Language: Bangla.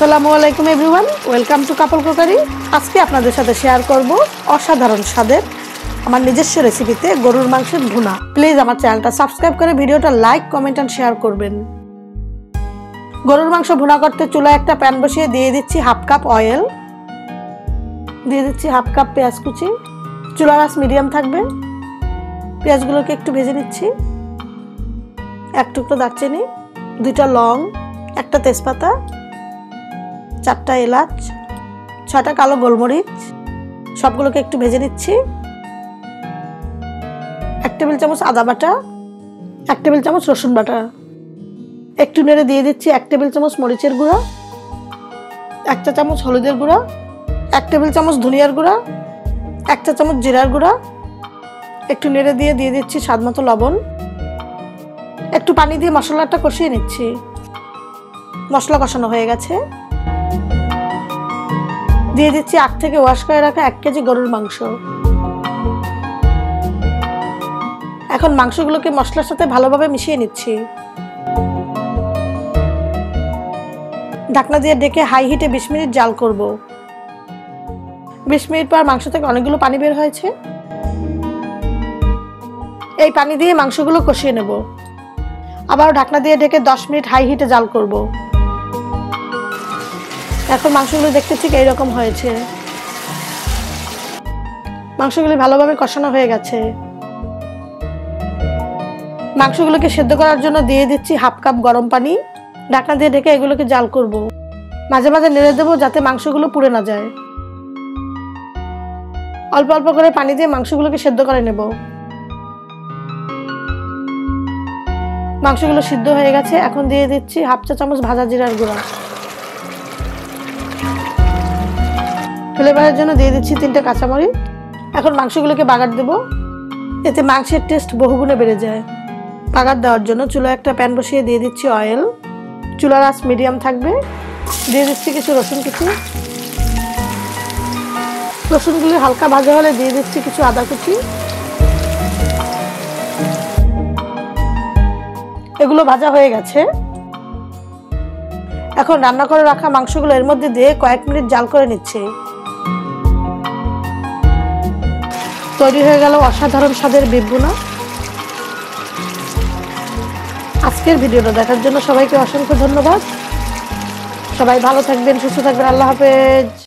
আসসালামু আলাইকুম everyone, welcome to couple cookery. আজকে আপনাদের সাথে শেয়ার করব অসাধারণ স্বাদের আমার নিজস্ব রেসিপিতে গরুর মাংসের ভুনা। প্লিজ আমার চ্যানেলটা সাবস্ক্রাইব করে ভিডিওটা লাইক, কমেন্ট এন্ড শেয়ার করবেন। গরুর মাংস ভুনা করতে চুলায় একটা প্যান বসিয়ে দিয়ে দিচ্ছি হাফ কাপ অয়েল, দিয়ে দিচ্ছি হাফ কাপ পেঁয়াজ কুচি। চুলার আঁচ মিডিয়াম থাকবে। পেঁয়াজগুলোকে একটু ভেজে নিচ্ছি। এক টুকরো দারচিনি, 2টা লং, একটা তেজপাতা, 4টা এলাচ, 6টা কালো গোলমরিচ, সবগুলোকে একটু ভেজে নিচ্ছি। 1 টেবিল চামচ আদা বাটা, 1 টেবিল চামচ রসুন বাটা, একটু নেড়ে দিয়ে দিচ্ছি 1 টেবিল চামচ মরিচের গুঁড়া, 1 চা চামচ হলুদের গুঁড়া, 1 টেবিল চামচ ধনিয়ার গুঁড়া, 1 চা চামচ জিরার গুঁড়া, একটু নেড়ে দিয়ে দিচ্ছি স্বাদ মতো লবণ। একটু পানি দিয়ে মশলাটা কষিয়ে নিচ্ছি। মশলা কষানো হয়ে গেছে। দিয়ে দিচ্ছি আগ থেকে ওয়াশ করে রাখা 1 কেজি গরুর মাংস। এখন মাংসগুলোকে মশলার সাথে ভালোভাবে মিশিয়ে নিচ্ছি। ঢাকনা দিয়ে ঢেকে হাই হিটে 20 মিনিট জাল করব। 20 মিনিট পর মাংস থেকে অনেকগুলো পানি বের হয়েছে। এই পানি দিয়ে মাংসগুলো কষিয়ে নেব। আবার ঢাকনা দিয়ে ঢেকে 10 মিনিট হাই হিটে জাল করব। এখন মাংসগুলো দেখতে ঠিক এইরকম হয়েছে। মাংসগুলি ভালোভাবে কষানো হয়ে গেছে। মাংসগুলোকে সেদ্ধ করার জন্য দিয়ে দিচ্ছি হাফ কাপ গরম পানি। ঢাকনা দিয়ে ঢেকে এগুলোকে জাল করব। মাঝে মাঝে নেড়ে দেবো যাতে মাংসগুলো পুড়ে না যায়। অল্প অল্প করে পানি দিয়ে মাংসগুলোকে সেদ্ধ করে নেব। মাংসগুলো সিদ্ধ হয়ে গেছে। এখন দিয়ে দিচ্ছি হাফ চা চামচ ভাজা জিরার গুঁড়া। ফ্লেভারের জন্য দিয়ে দিচ্ছি 3টে কাঁচামরিচ। এখন মাংসগুলোকে বাগার দেব। এতে মাংসের টেস্ট বহুগুণে বেড়ে যায়। বাগার দেওয়ার জন্য চুলায় একটা প্যান বসিয়ে দিয়ে দিচ্ছি অয়েল। চুলার আঁচ মিডিয়াম থাকবে। দিয়ে দিচ্ছি কিছু রসুন কুচি। রসুনগুলি হালকা ভাজা হলে দিয়ে দিচ্ছি কিছু আদা কুচি। এগুলো ভাজা হয়ে গেছে। এখন রান্না করে রাখা মাংসগুলো এর মধ্যে দিয়ে কয়েক মিনিট জাল করে নিচ্ছি। তৈরি হয়ে গেল অসাধারণ স্বাদের বিফ ভুনা। আজকের ভিডিওটা দেখার জন্য সবাইকে অসংখ্য ধন্যবাদ। সবাই ভালো থাকবেন, সুস্থ থাকবেন। আল্লাহ হাফেজ।